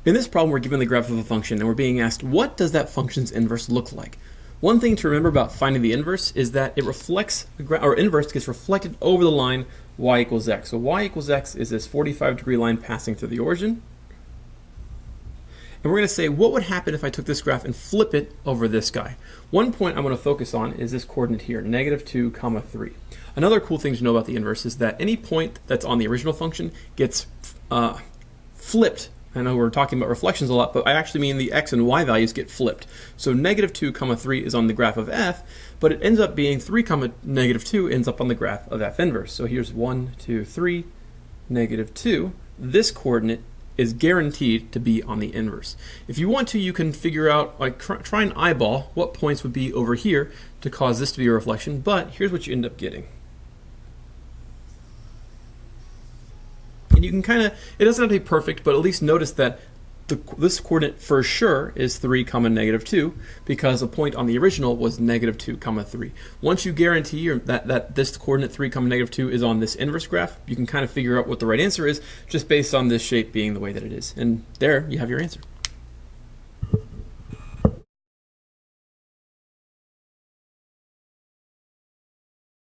In this problem, we're given the graph of a function, and we're being asked, what does that function's inverse look like? One thing to remember about finding the inverse is that it reflects, or inverse gets reflected over the line y equals x. So y equals x is this 45-degree line passing through the origin. And we're going to say, what would happen if I took this graph and flip it over this guy? One point I want to focus on is this coordinate here, -2, 3. Another cool thing to know about the inverse is that any point that's on the original function gets flipped. I know we're talking about reflections a lot, but I actually mean the x and y values get flipped. So -2, 3 is on the graph of f, but it ends up being 3, -2 ends up on the graph of f inverse. So here's 1, 2, 3, -2. This coordinate is guaranteed to be on the inverse. If you want to, you can figure out, like try and eyeball what points would be over here to cause this to be a reflection, but here's what you end up getting. And you can it doesn't have to be perfect, but at least notice that this coordinate for sure is 3, -2, because a point on the original was -2, 3. Once you guarantee that this coordinate 3, -2 is on this inverse graph, you can kind of figure out what the right answer is just based on this shape being the way that it is. And there you have your answer.